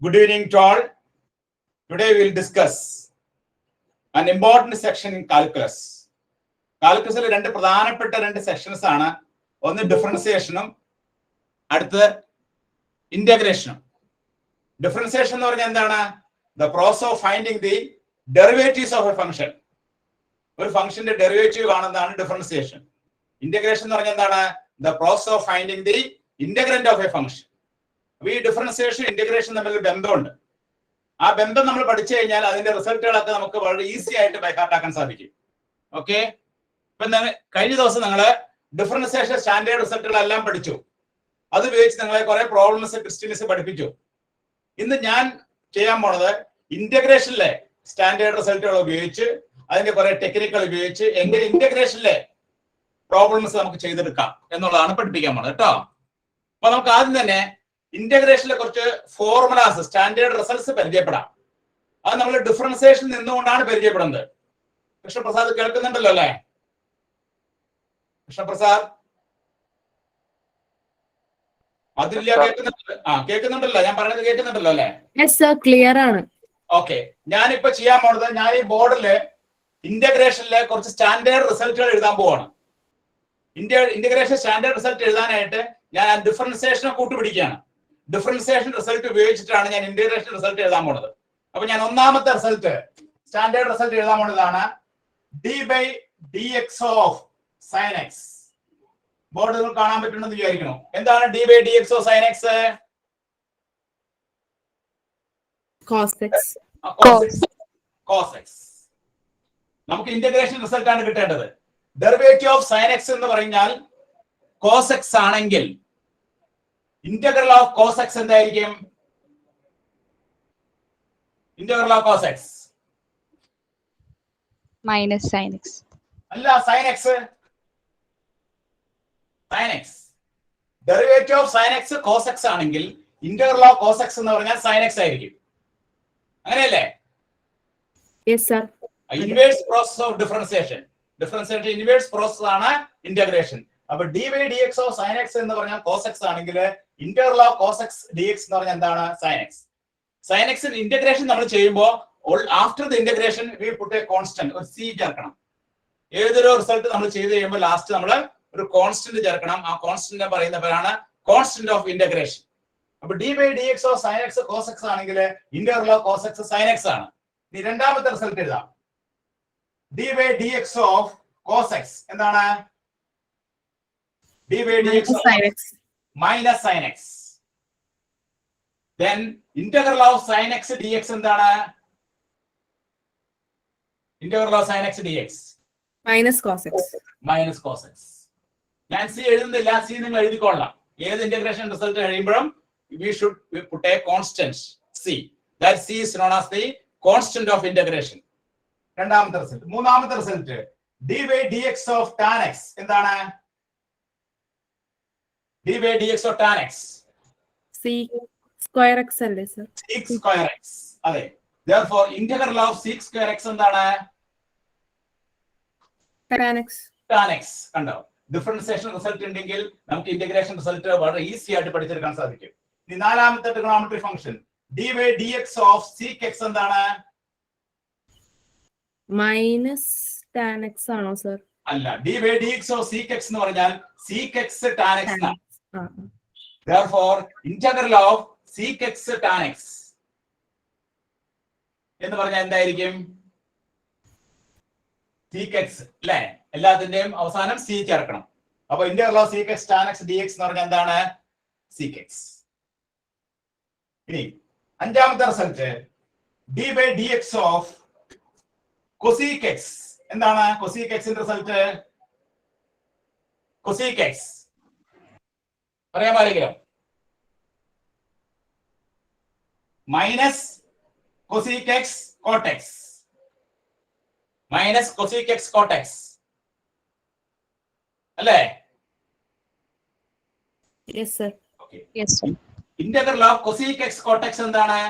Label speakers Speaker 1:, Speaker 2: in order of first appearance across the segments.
Speaker 1: Good evening to all. Today we will discuss an important section in calculus. കാൽക്കുലസിൽ രണ്ട് പ്രധാനപ്പെട്ട രണ്ട് sections ആണ്. ഒന്ന് ഡിഫറൻസിയേഷനും അടുത്ത് ഇന്റഗ്രേഷനും. ഡിഫറൻസിയേഷൻ എന്ന് പറഞ്ഞാൽ എന്താണ്? The process of finding the derivatives of A function. ഒരു ഫംഗ്ഷന്റെ ഡെറിവേറ്റീവ് കാണുന്നതാണ് ഡിഫറൻസിയേഷൻ. ഇന്റഗ്രേഷൻ എന്ന് പറഞ്ഞാൽ എന്താണ്? The process of finding the integrand of A function. അപ്പൊ ഈ ഡിഫറൻസിയേഷൻ ഇന്റഗ്രേഷൻ തമ്മിൽ ബന്ധമുണ്ട്. ആ ബന്ധം നമ്മൾ പഠിച്ചു കഴിഞ്ഞാൽ അതിന്റെ റിസൾട്ടുകളൊക്കെ നമുക്ക് വളരെ ഈസി ആയിട്ട് ബൈഹാർട്ടാക്കാൻ സാധിക്കും. ഓക്കെ, ഇപ്പൊ കഴിഞ്ഞ ദിവസം നിങ്ങള് ഡിഫറൻസിയേഷൻ സ്റ്റാൻഡേർഡ് റിസൾട്ടുകളെല്ലാം പഠിച്ചു. അത് ഉപയോഗിച്ച് നിങ്ങളെ കുറെ പ്രോബ്ലംസ് ക്വസ്റ്റ്യൻസ് പഠിപ്പിച്ചു. ഇന്ന് ഞാൻ ചെയ്യാൻ പോണത് ഇന്റഗ്രേഷനിലെ സ്റ്റാൻഡേർഡ് റിസൾട്ടുകൾ ഉപയോഗിച്ച് അതിന്റെ കുറെ ടെക്നിക്കുകൾ ഉപയോഗിച്ച് എങ്ങനെ ഇന്റഗ്രേഷനിലെ പ്രോബ്ലംസ് നമുക്ക് ചെയ്തെടുക്കാം എന്നുള്ളതാണ് പഠിപ്പിക്കാൻ പോണത് കേട്ടോ. അപ്പൊ നമുക്ക് ആദ്യം തന്നെ ഇന്റഗ്രേഷനിലെ കുറച്ച് ഫോർമുലാസ് സ്റ്റാൻഡേർഡ് റിസൾട്ട്സ് പരിചയപ്പെടാം. അത് നമ്മൾ ഡിഫറൻസിയേഷൻ നിന്നുകൊണ്ടാണ് പരിചയപ്പെടുന്നത്. കൃഷ്ണപ്രസാദ് കേൾക്കുന്നുണ്ടല്ലോ അല്ലേ? കൃഷ്ണപ്രസാദ് അതില്ല, കേൾക്കുന്നുണ്ടല്ലോ? ഞാൻ പറയുന്നത് കേൾക്കുന്നുണ്ടല്ലോ അല്ലേ?
Speaker 2: ക്ലിയർ ആണ്.
Speaker 1: ഓക്കെ, ഞാനിപ്പോ ചെയ്യാൻ പോണത്, ഞാൻ ഈ ബോർഡില് ഇന്റഗ്രേഷനിലെ കുറച്ച് സ്റ്റാൻഡേർഡ് റിസൾട്ടുകൾ എഴുതാൻ പോവാണ്. ഇന്റഗ്രേഷൻ സ്റ്റാൻഡേർഡ് റിസൾട്ട് എഴുതാനായിട്ട് ഞാൻ ഡിഫറൻസിയേഷനെ കൂട്ടുപിടിക്കുകയാണ്. ഡിഫറൻസിയേഷൻ റിസൾട്ട് ഉപയോഗിച്ചിട്ടാണ് ഞാൻ ഇന്റഗ്രേഷൻ റിസൾട്ട് എഴുതാൻ പോണത്. അപ്പൊ ഞാൻ ഒന്നാമത്തെ റിസൾട്ട് സ്റ്റാൻഡേർഡ് റിസൾട്ട് എഴുതാൻ പോണതാണ് d/dx of sin x. Board നിങ്ങൾ കാണാൻ പറ്റുമെന്ന് വിചാരിക്കണം. എന്താണ് d/dx of sin x? cos x. നമുക്ക് ഇന്റഗ്രേഷൻ റിസൾട്ട് ആണ് കിട്ടേണ്ടത്. ഡെറിവേറ്റീവ് ഓഫ് sin x എന്ന് പറഞ്ഞാൽ cos x ആണെങ്കിൽ ഇന്റഗ്രൽ ഓഫ് cos x എന്തായിരിക്കും? Integral of cos x
Speaker 3: minus sin x.
Speaker 1: അല്ല, sin x. Derivative of sin x cos x ആണെങ്കിൽ integral of cos x എന്ന് പറഞ്ഞാൽ sin x ആയിരിക്കും. അങ്ങനെയല്ലേ?
Speaker 2: Yes sir.
Speaker 1: Inverse process of differentiation inverse process ആണ് integration. അപ്പൊ d/dx of sin x എന്ന് പറഞ്ഞാൽ cos x ആണെങ്കിൽ integral of cos x dx എന്ന് പറഞ്ഞാൽ എന്താണ്? sin x. sin x integration നമ്മൾ ചെയ്യുമ്പോൾ after the integration we put a constant, ഒരു c ചേർക്കണം. ഏതൊരു റിസൾട്ട് നമ്മൾ ചെയ്ത് കഴിയുമ്പോൾ ലാസ്റ്റ് നമ്മൾ ഒരു കോൺസ്റ്റന്റ് ചേർക്കണം. ആ കോൺസ്റ്റന്റ് പറയുന്ന പേരാണ് കോൺസ്റ്റന്റ് ഓഫ് ഇന്റഗ്രേഷൻ. അപ്പൊ d/dx of sin x cos x ആണെങ്കിൽ integral of cos x sin x ആണ്. ഇനി രണ്ടാമത്തെ റിസൾട്ട് എഴുതാം. d/dx ഓഫ് cos x എന്താണ്? d/dx minus sin x. Then integral of sin x dx എന്താണ്? Integral of sin x dx
Speaker 2: minus cos x.
Speaker 1: ഞാൻ C എഴുതുന്നില്ല, C നിങ്ങൾ എഴുതിക്കൊള്ളാം. ഏത് ഇന്റഗ്രേഷൻ റിസൾട്ട് കഴിയുമ്പോഴും we should put a constant c. That c is known as the constant of integration. രണ്ടാമത്തെ result. മൂന്നാമത്തെ result d/dx of tan x എന്താണ്? d/dx of tan x
Speaker 2: sec square x അല്ലേ sir?
Speaker 1: sec square x. അതെ. Therefore integral of sec square x എന്താണ്? tan x. കണ്ടോ? Differentiation result ഉണ്ടെങ്കിൽ നമുക്ക് integration result വളരെ ഈസി ആയിട്ട് പഠിച്ചെടുക്കാൻ സാധിക്കും. ഇനി നാലാമത്തെ trigonometry function d/dx of sec x എന്താണ്?
Speaker 2: മൈനസ് tan x ആണോ സർ?
Speaker 1: അല്ല, d/dx ഓഫ് sec x എന്ന് പറഞ്ഞാൽ sec x tan x ആണ്. Therefore integral of sec x tan x എന്ന് പറഞ്ഞാൽ എന്തായിരിക്കും? sec x അല്ലേ? എല്ലാത്തിന്റെയും അവസാനം c ചേർക്കണം. അപ്പൊ integral of sec x tan x dx എന്ന് പറഞ്ഞാൽ എന്താണ്? sec x. ഇനി അഞ്ചാമത്തെ result d/dx of cosec x എന്താണ്? cosec x ന്റെ റിസൾട്ട് cosec x പറയാമായിരിക്കും. Minus cosec x cot x minus cosec x cot x അല്ലേ?
Speaker 2: Yes sir.
Speaker 1: Okay.
Speaker 3: Yes sir.
Speaker 1: Integral of cosec x cot x എന്താണ്?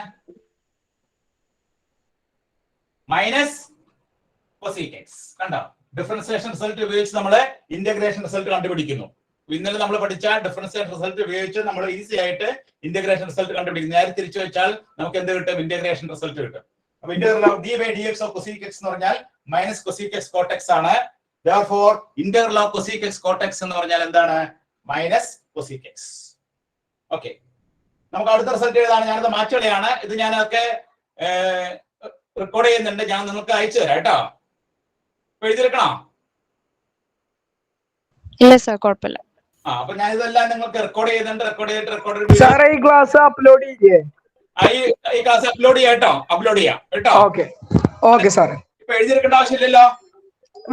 Speaker 1: Minus cosec x. കണ്ടോ? Differentiation result ഉപയോഗിച്ച് നമ്മൾ integration result കണ്ടുപിടിക്കുന്നു. ഇന്നലെ നമ്മൾ പഠിച്ച ഡിഫറൻഷ്യൽ റിസൾട്ട് ഉപയോഗിച്ച് നമ്മൾ ഈസി ആയിട്ട് ഇന്റഗ്രേഷൻ റിസൾട്ട് കണ്ടുപിടിക്കും. നേരെ തിരിച്ചു വെച്ചാൽ നമുക്ക് എന്ത് കിട്ടും? ഇന്റഗ്രേഷൻ റിസൾട്ട് കിട്ടും. അപ്പൊ integral of d by dx of cosec x എന്ന് പറഞ്ഞാൽ minus cosec x cot x ആണ്. therefore integral of cosec x cot x എന്ന് പറഞ്ഞാൽ എന്താണ്? Minus cosec x. ഓക്കെ, നമുക്ക് അടുത്ത റിസൾട്ട് ഏതാണ്? ഞാനത് മാറ്റുകയാണ്. ഇത് ഞാനൊക്കെ റെക്കോർഡ് ചെയ്യുന്നുണ്ട്, ഞാൻ നിങ്ങൾക്ക് അയച്ചു തരാം കേട്ടോ. എഴുതിയെടുക്കണോ?
Speaker 3: ഇല്ല സാർ, കുഴപ്പമില്ല.
Speaker 1: അപ്പൊ ഞാൻ ഇതെല്ലാം നിങ്ങൾക്ക് റെക്കോർഡ് ചെയ്യുന്നുണ്ട്. റെക്കോർഡ്
Speaker 4: സാറേ ഈ ക്ലാസ് അപ്ലോഡ് ചെയ്യേ?
Speaker 1: ഈ ക്ലാസ് അപ്ലോഡ് ചെയ്യാം കേട്ടോ. അപ്ലോഡ് ചെയ്യാം കേട്ടോ.
Speaker 4: ഓക്കെ ഓക്കെ സാറേ.
Speaker 1: ഇപ്പൊ എഴുതിയെടുക്കേണ്ട ആവശ്യമില്ലല്ലോ.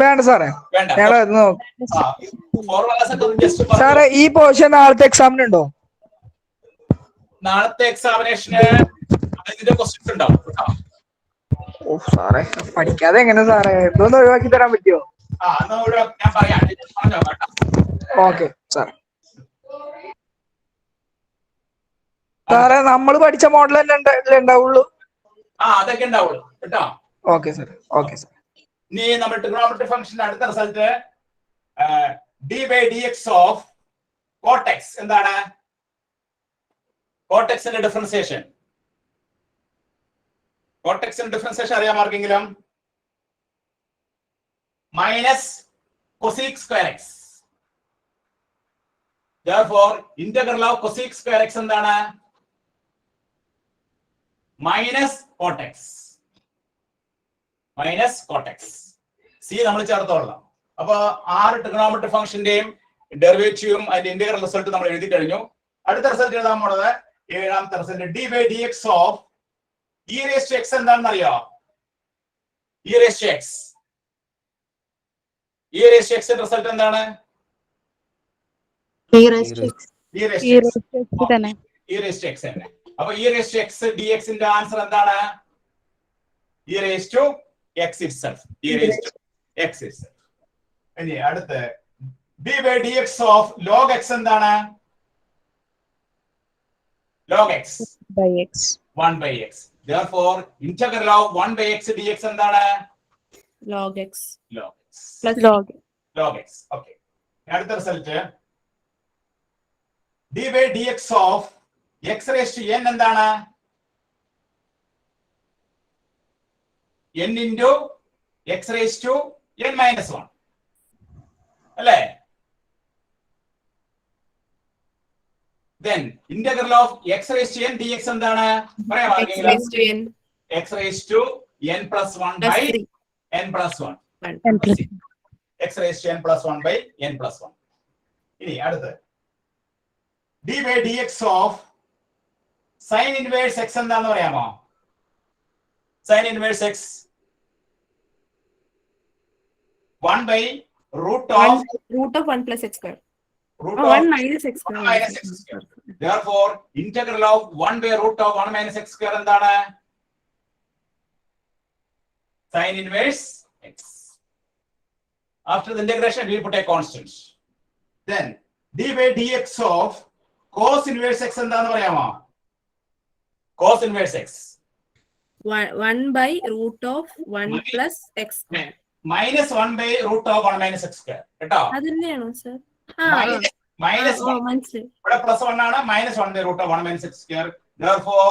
Speaker 4: വേണ്ട സാറേ,
Speaker 1: വേണ്ട. ഫോർമുലാസ് ഒക്കെ ജസ്റ്റ്
Speaker 4: സാറേ ഈ പോർഷൻ നാളത്തെ എക്സാമിനുണ്ടോ?
Speaker 1: നാളത്തെ എക്സാമിനേഷന് ഇതിന്റെ ക്വസ്റ്റ്യൻസ് ഉണ്ടാവും കേട്ടോ.
Speaker 4: ഓ സാറേ, പഠിക്കാതെ എങ്ങനെ സാറേ? ഇതൊന്ന് ഒഴിവാക്കി തരാൻ പറ്റുമോ?
Speaker 1: ഞാൻ പറയാം, പറഞ്ഞോ കേട്ടോ.
Speaker 4: ഓക്കെ സാറേ. സാറേ നമ്മൾ പഠിച്ച മോഡൽ തന്നെ ഉണ്ടാവുള്ളൂ?
Speaker 1: അതൊക്കെ ഉണ്ടാവുള്ളൂ കേട്ടോ.
Speaker 4: Okay sir, okay sir.
Speaker 1: ഇനി നമ്മൾ ട്രിഗണോമെട്രി ഫംഗ്ഷന്റെ അടുത്ത result d by dx of cot x എന്താണ്? cot x ന്റെ ഡിഫറൻസിയേഷൻ. cot x ന്റെ ഡിഫറൻസിയേഷൻ അറിയാൻ ആർക്കെങ്കിലും? Minus cosec square x. therefore integral of cosec square x എന്താണ്? Minus cot x. Minus cot x. C നമ്മൾ ചേർത്തോളാം. അപ്പൊ 6 ട്രിഗണോമെട്രി ഫംഗ്ഷന്റെയും ഡെറിവേറ്റീവും അതിന്റെ ഇന്റഗ്രൽ റിസൾട്ട് നമ്മൾ എഴുതി കഴിഞ്ഞു. അടുത്ത റിസൾട്ട് എഴുതാൻ പോണത് 7ാമത്തെ result d by dx of e raised to x എന്താണെന്ന് അറിയോ? e raised to x. e raised to x ന്റെ റിസൾട്ട് എന്താണ്?
Speaker 3: e raised to x തന്നെ.
Speaker 1: e raised to x തന്നെ. അപ്പൊ e raised to x dx ന്റെ answer എന്താണ്? e raised to x itself. e raised to x itself. ഇനി അടുത്ത് d by dx of log x എന്താണ്? log x
Speaker 3: by x.
Speaker 1: 1 by x. therefore integral of 1 by x dx എന്താണ്?
Speaker 2: log x
Speaker 1: log x
Speaker 2: plus
Speaker 1: log x. okay, അടുത്ത result d by dx of x raised to n എന്താണ്? n into x raised to n minus 1 അല്ലേ? then integral of x raised to n dx എന്താണ്? പറയാം
Speaker 2: x raised to n
Speaker 1: x raised to n plus 1
Speaker 2: plus
Speaker 1: by
Speaker 2: 3
Speaker 1: n plus 1.
Speaker 3: n plus
Speaker 1: x raised to n plus 1 by n plus 1. ഇനി അടുത്ത് d by dx of sin inverse x എന്താണെന്ന് പറയാമോ? sin inverse x 1 by root of
Speaker 2: 1 plus x square.
Speaker 1: root
Speaker 2: 1
Speaker 1: of
Speaker 2: minus x square.
Speaker 1: 1 minus x square. therefore integral of 1 by root of 1 minus x square എന്താണ്? sin inverse x. after the integration we put a constant. then d by dx of cos inverse x എന്താണെന്ന് പറയാമോ? cos inverse x
Speaker 2: 1 by root of 1 plus x square.
Speaker 1: minus 1 by root of 1 minus x square കേട്ടോ.
Speaker 2: അതന്നെയാണോ sir?
Speaker 1: minus 1
Speaker 2: മനസ്സിലായി.
Speaker 1: ഇവിടെ plus 1 ആണ്. minus 1 by root of 1 minus x square. therefore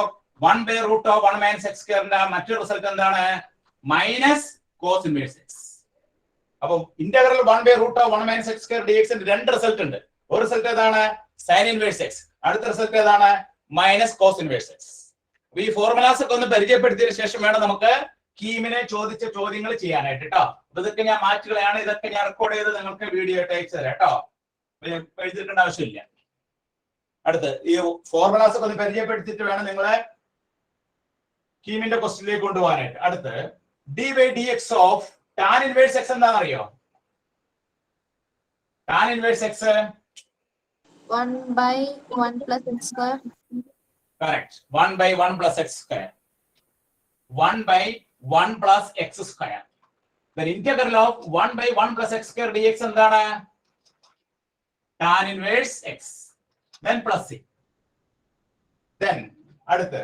Speaker 1: 1 by root of 1 minus x square ന്റെ മറ്റൊരു result എന്താണ്? minus cos inverse x. അപ്പോൾ integral 1 by root of 1 minus x square dx ന്റെ രണ്ട് റിസൾട്ട് ഉണ്ട്. ഒരു റിസൾട്ട് ഏതാണ്? sin inverse x. അടുത്ത റിസൾട്ട് ഏതാണ്? minus cos inverse x. ഈ ഫോർമുലാസ് ഒക്കെ ഒന്ന് പരിചയപ്പെടുത്തിയതിനു ശേഷം വേണം നമുക്ക് കീമിനെ ചോദിച്ച ചോദ്യങ്ങൾ ചെയ്യാനായിട്ട് കേട്ടോ. ഇതൊക്കെ ഞാൻ മാറ്റുകളാണ്. ഇതൊക്കെ ഞാൻ റെക്കോർഡ് ചെയ്ത് നിങ്ങൾക്ക് വീഡിയോ ആയിട്ട് അയച്ചു തരാം കേട്ടോ. എഴുതിക്കേണ്ട ആവശ്യമില്ല. അടുത്ത് ഈ ഫോർമുലാസ് ഒക്കെ ഒന്ന് പരിചയപ്പെടുത്തിയിട്ട് വേണം നിങ്ങളെ കീമിന്റെ ക്വസ്റ്റ്യനിലേക്ക് കൊണ്ടുപോകാനായിട്ട്. അടുത്ത് d by dx of tan inverse x എന്താണെന്ന് അറിയോ? tan inverse x
Speaker 5: 1 by 1 plus x square.
Speaker 1: correct. 1 by 1 plus x square. 1 by 1 plus x square. the integral of 1 by 1 plus x square dx എന്താണ്? tan inverse x. then plus c. then അടുത്ത്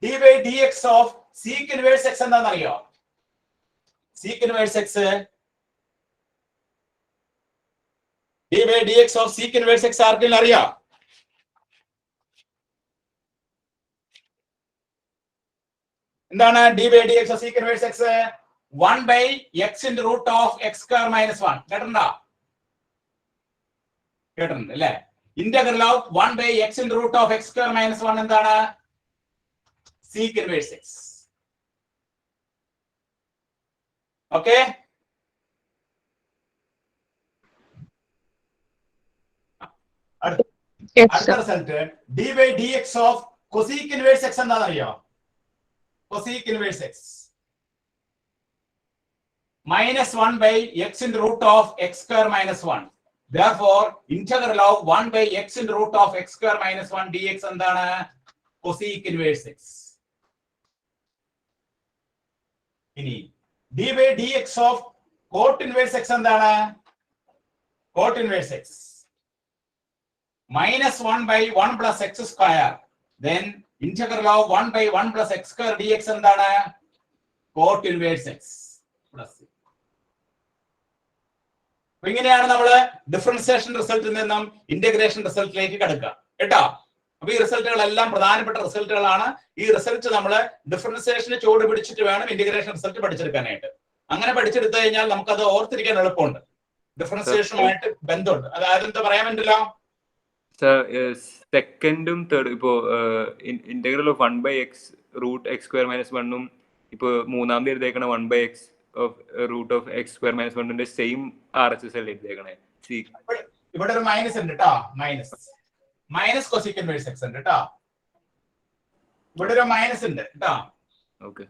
Speaker 1: d by dx of sec inverse x എന്താണെന്ന് അറിയോ? sec inverse x d/dx of sec inverse x ആർക്കെങ്കിലും അറിയാം? എന്താണ് d/dx of sec inverse x? 1/x into root of x square minus 1. കേട്ടിട്ടുണ്ടോ? കേട്ടിട്ടുണ്ട് അല്ലേ? Integral of 1/x into root of x square minus 1 എന്താണ്? sec inverse x. Okay, അടുത്ത result d/dx of cosec inverse x എന്താണെന്ന് അറിയോ? cosec inverse x minus 1/x into root of x square minus 1. Therefore, integral of 1/x into root of x square minus 1 dx എന്താണ്? cosec inverse x. ഇനി d/dx of cot inverse x എന്താണ്? cot inverse x minus 1/1 plus x square. Then integral of 1/1 plus x square dx എന്താണ്? cot inverse x plus. അപ്പൊ ഇങ്ങനെയാണ് നമ്മൾ differentiation റിസൾട്ടിൽ നിന്നും integration റിസൾട്ടിലേക്ക് കടക്കുക കേട്ടോ. അപ്പൊ ഈ റിസൾട്ടുകളെല്ലാം പ്രധാനപ്പെട്ട റിസൾട്ടുകളാണ്. ഈ റിസൾട്ട് നമ്മൾ ഡിഫറൻസിയേഷന് ചുവട് പിടിച്ചിട്ട് വേണം ഇന്റഗ്രേഷൻ റിസൾട്ട് പഠിച്ചെടുക്കാനായിട്ട്. അങ്ങനെ പഠിച്ചെടുത്തു കഴിഞ്ഞാൽ നമുക്കത് ഓർത്തിരിക്കാൻ എളുപ്പമുണ്ട്. ഡിഫറൻസിയേഷനുമായിട്ട് ബന്ധമുണ്ട്. അതായത് എന്താ പറയാൻ പറ്റില്ല,
Speaker 6: സെക്കൻഡും തേർഡ് ഇപ്പോ integral of 1/x root x square minus 1ഉം ഇപ്പൊ മൂന്നാമത് എഴുതേക്കണ 1/x of root of x square minus 1ന്റെ സെയിം RHS അല്ലേ എഴുതേക്കണേ?
Speaker 1: ഇവിടെ ഒരു മൈനസ് ഉണ്ട് കേട്ടോ, മൈനസ് cosec inverse x ഉണ്ട് കേട്ടോ. ഇവിടെ ഒരു മൈനസ് ഉണ്ട് കേട്ടോ.
Speaker 6: ഓക്കെ,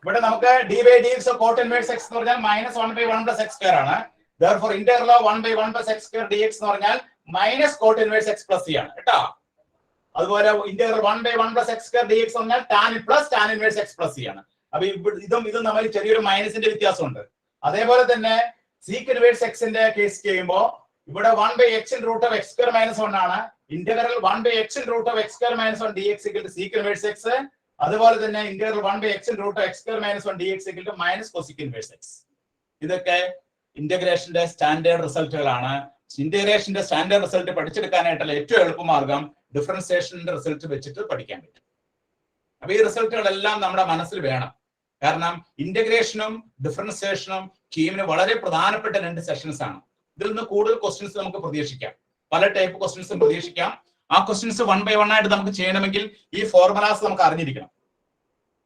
Speaker 1: ഇവിടെ നമുക്ക് d/dx of cot inverse x എന്ന് പറഞ്ഞാൽ minus 1/1 plus x square ആണ്. Therefore integral of 1/1 plus x square dx എന്ന് പറഞ്ഞാൽ minus cot inverse x plus c ആണ് കേട്ടോ. അതുപോലെ integral 1/1 plus x square dx എന്ന് പറഞ്ഞാൽ tan inverse x plus c ആണ്. അപ്പൊ ഇതും നമ്മൾ ചെറിയൊരു മൈനസിന്റെ വ്യത്യാസമുണ്ട്. അതേപോലെ തന്നെ sec inverse x ന്റെ കേസ് ചെയ്യുമ്പോൾ ഇവിടെ 1/x into root of x square minus 1 ആണ്. Integral 1/x into root of x square minus 1 dx equal to sec inverse x. അതുപോലെ തന്നെ integral 1/x into root of x square minus 1 dx equal to minus cosec inverse x. ഇതൊക്കെ ഇന്റഗ്രേഷന്റെ standard റിസൾട്ടുകളാണ്. ഇന്റഗ്രേഷന്റെ standard result പഠിച്ചെടുക്കാനായിട്ടുള്ള ഏറ്റവും എളുപ്പമാർഗം ഡിഫറൻസിയേഷന്റെ result വെച്ചിട്ട് പഠിക്കാൻ പറ്റും. അപ്പൊ ഈ റിസൾട്ടുകളെല്ലാം നമ്മുടെ മനസ്സിൽ വേണം. കാരണം ഇന്റഗ്രേഷനും ഡിഫറൻസിയേഷനും കീമിന് വളരെ പ്രധാനപ്പെട്ട രണ്ട് സെഷൻസ് ആണ്. ഇതിൽ നിന്ന് കൂടുതൽ ക്വസ്റ്റ്യൻസ് നമുക്ക് പ്രതീക്ഷിക്കാം, പല ടൈപ്പ് ക്വസ്റ്റ്യൻസും പ്രതീക്ഷിക്കാം. ആ ക്വസ്റ്റ്യൻസ് 1/1 ആയിട്ട് നമുക്ക് ചെയ്യണമെങ്കിൽ ഈ ഫോർമുലാസ് നമുക്ക് അറിഞ്ഞിരിക്കണം.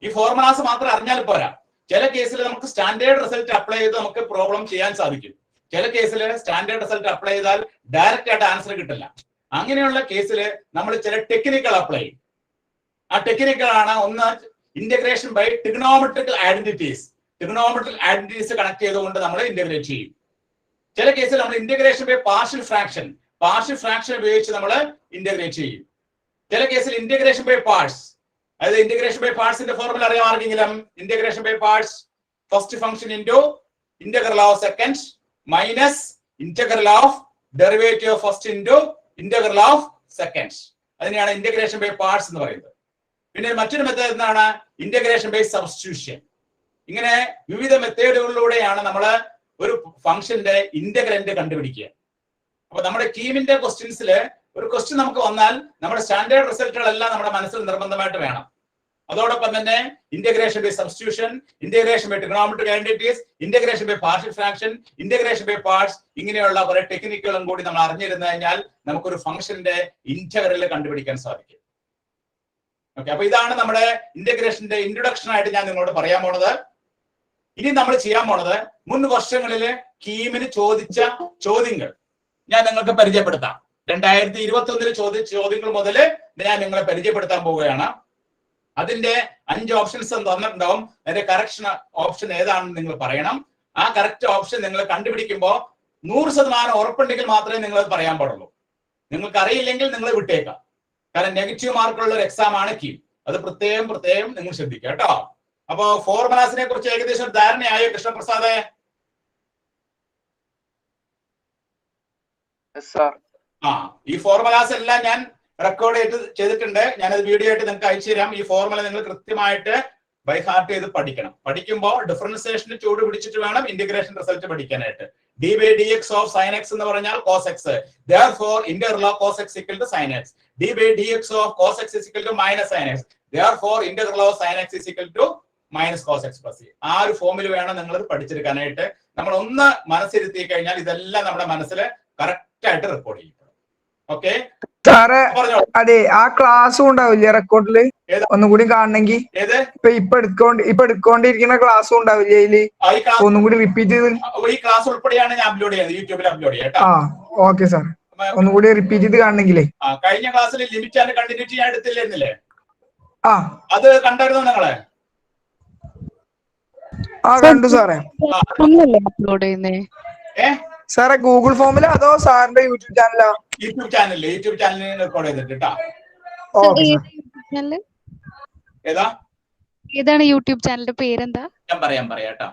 Speaker 1: ഈ ഫോർമുലാസ് മാത്രം അറിഞ്ഞാൽ പോരാ. ചില കേസിൽ നമുക്ക് സ്റ്റാൻഡേർഡ് റിസൾട്ട് അപ്ലൈ ചെയ്ത് നമുക്ക് പ്രോബ്ലം ചെയ്യാൻ സാധിക്കും. ചില കേസിൽ സ്റ്റാൻഡേർഡ് റിസൾട്ട് അപ്ലൈ ചെയ്താൽ ഡയറക്റ്റ് ആയിട്ട് ആൻസർ കിട്ടില്ല. അങ്ങനെയുള്ള കേസിൽ നമ്മൾ ചില ടെക്നിക്കൽ അപ്ലൈ ചെയ്യും. ആ ടെക്നിക്കലാണ് ഒന്ന് integration by trigonometrical identities. Trigonometrical identities connect ചെയ്തുകൊണ്ട് നമ്മൾ ഇന്റഗ്രേറ്റ് ചെയ്യും. ചില കേസിൽ നമ്മൾ ഇന്റഗ്രേഷൻ ബൈ പാർഷ്യൽ ഫ്രാക്ഷൻ ഉപയോഗിച്ച് നമ്മൾ ഇന്റഗ്രേറ്റ് ചെയ്യും. ചില കേസിൽ ഇന്റഗ്രേഷൻ ബൈ പാർട്സ്, അതായത് ഇന്റഗ്രേഷൻ ബൈ പാർട്സിന്റെ ഫോർമുല അറിയാം ആർക്കെങ്കിലും? Integration by parts first function into integral of second minus integral of derivative of first into integral of second. അതിനെയാണ് ഇന്റഗ്രേഷൻ ബൈ പാർട്സ് എന്ന് പറയുന്നത്. പിന്നെ മറ്റൊരു മെത്തേഡ് എന്താണ്? Integration by substitution. ഇങ്ങനെ വിവിധ മെത്തേഡുകളിലൂടെയാണ് നമ്മൾ ഒരു ഫംഗ്ഷന്റെ ഇന്റഗ്രന്റ് കണ്ടുപിടിക്കുക. അപ്പൊ നമ്മുടെ കീമിന്റെ ക്വസ്റ്റ്യൻസിൽ ഒരു ക്വസ്റ്റ്യൻ നമുക്ക് വന്നാൽ നമ്മുടെ സ്റ്റാൻഡേർഡ് റിസൾട്ടുകളെല്ലാം നമ്മുടെ മനസ്സിൽ നിർബന്ധമായിട്ട് വേണം. അതോടൊപ്പം തന്നെ integration by substitution, integration by trigonometric identities, integration by partial fraction, integration by parts, ഇങ്ങനെയുള്ള കുറെ ടെക്നിക്കുകളും കൂടി നമ്മൾ അറിഞ്ഞിരുന്നു കഴിഞ്ഞാൽ നമുക്കൊരു ഫംഗ്ഷന്റെ ഇന്റഗ്രൽ കണ്ടുപിടിക്കാൻ സാധിക്കും. ഓക്കെ, അപ്പൊ ഇതാണ് നമ്മുടെ ഇന്റഗ്രേഷന്റെ ഇൻട്രൊഡക്ഷൻ ആയിട്ട് ഞാൻ നിങ്ങളോട് പറയാൻ പോണത്. ഇനി നമ്മൾ ചെയ്യാൻ പോണത് മുൻ വർഷങ്ങളില് കീമിന് ചോദിച്ച ചോദ്യങ്ങൾ ഞാൻ നിങ്ങൾക്ക് പരിചയപ്പെടുത്താം. 2021 ചോദിച്ച ചോദ്യങ്ങൾ മുതൽ ഞാൻ നിങ്ങളെ പരിചയപ്പെടുത്താൻ പോവുകയാണ്. അതിന്റെ 5 ഓപ്ഷൻസ് തന്നിട്ടുണ്ടാവും. അതിന്റെ കറക്ഷൻ ഓപ്ഷൻ ഏതാണെന്ന് നിങ്ങൾ പറയണം. ആ കറക്റ്റ് ഓപ്ഷൻ നിങ്ങൾ കണ്ടുപിടിക്കുമ്പോൾ 100% ഉറപ്പുണ്ടെങ്കിൽ മാത്രമേ നിങ്ങൾ അത് പറയാൻ പാടുള്ളൂ. നിങ്ങൾക്ക് അറിയില്ലെങ്കിൽ നിങ്ങൾ വിട്ടേക്കാം. കാരണം നെഗറ്റീവ് മാർക്കുള്ള ഒരു എക്സാം ആണ് കീം. അത് പ്രത്യേകം നിങ്ങൾ ശ്രദ്ധിക്കുക കേട്ടോ. അപ്പോ ഫോർമുലാസിനെ കുറിച്ച് ഏകദേശം ധാരണയായോ കൃഷ്ണപ്രസാദ്? ഈ ഫോർമുലാസ് എല്ലാം ഞാൻ റെക്കോർഡ് ചെയ്തിട്ടുണ്ട്. ഞാനത് വീഡിയോ ആയിട്ട് നിങ്ങൾക്ക് അയച്ചു തരാം. ഈ ഫോർമുല നിങ്ങൾ കൃത്യമായിട്ട് ബൈ ഹാർട്ട് ചെയ്ത് പഠിക്കണം. പഠിക്കുമ്പോൾ ഡിഫറൻസിയേഷന് ചൂട് പിടിച്ചിട്ട് വേണം ഇന്റഗ്രേഷൻ റിസൾട്ട് പഠിക്കാനായിട്ട്. d/dx of sin x എന്ന് പറഞ്ഞാൽ cos x. Therefore integral of cos x equal to sin x. d/dx of cos x is equal to minus sin x. Therefore integral of sin x is equal to minus cos x plus c. ആ ഒരു ഫോമിൽ വേണം നിങ്ങൾ പഠിച്ചെടുക്കാനായിട്ട്. നമ്മൾ ഒന്ന് മനസ്സിരുത്തി കഴിഞ്ഞാൽ ഇതെല്ലാം നമ്മുടെ മനസ്സിൽ കറക്റ്റ് ആയിട്ട് റെക്കോർഡ് ചെയ്യും. ഓക്കെ
Speaker 4: സാറേ, അതെ ആ ക്ലാസ്സും ഉണ്ടാവില്ലേ റെക്കോർഡില്? ഒന്നും കൂടി കാണണമെങ്കിൽ ഇപ്പൊ എടുക്കൊണ്ടിരിക്കുന്ന ക്ലാസ്സും ഉണ്ടാവില്ലേ അതില്? ഒന്നും കൂടി റിപ്പീറ്റ് ചെയ്ത്
Speaker 1: ഈ ക്ലാസ് ഉൾപ്പെടെയാണ് ഞാൻ അപ്ലോഡ് ചെയ്യുന്നത്, യൂട്യൂബിൽ അപ്ലോഡ് ചെയ്യാം.
Speaker 4: ആ ഓക്കെ സാർ, ഒന്നും കൂടി റിപ്പീറ്റ് ചെയ്ത് കാണണമെങ്കിലേ.
Speaker 1: കഴിഞ്ഞ ക്ലാസ്സിൽ ലിമിറ്റ് ആൻഡ് കണ്ടിന്യൂറ്റി ഞാൻ എടുത്തില്ലായിരുന്നില്ലേ?
Speaker 4: ആ
Speaker 1: അത് കണ്ടായിരുന്നോ നിങ്ങളെ?
Speaker 4: ആ കണ്ടു സാറേ.
Speaker 3: അപ്ലോഡ് ചെയ്യുന്നേ
Speaker 4: സാറേ ഗൂഗിൾ ഫോമിലോ അതോ സാറിന്റെ യൂട്യൂബ് ചാനലോ?
Speaker 1: യൂട്യൂബ് ചാനലിൽ റെക്കോർഡ് ചെയ്തിട്ട് കേട്ടാ.
Speaker 3: ഏതാണ് യൂട്യൂബ് ചാനലിന്റെ പേരെന്താ?
Speaker 1: ഞാൻ പറയാം കേട്ടാ.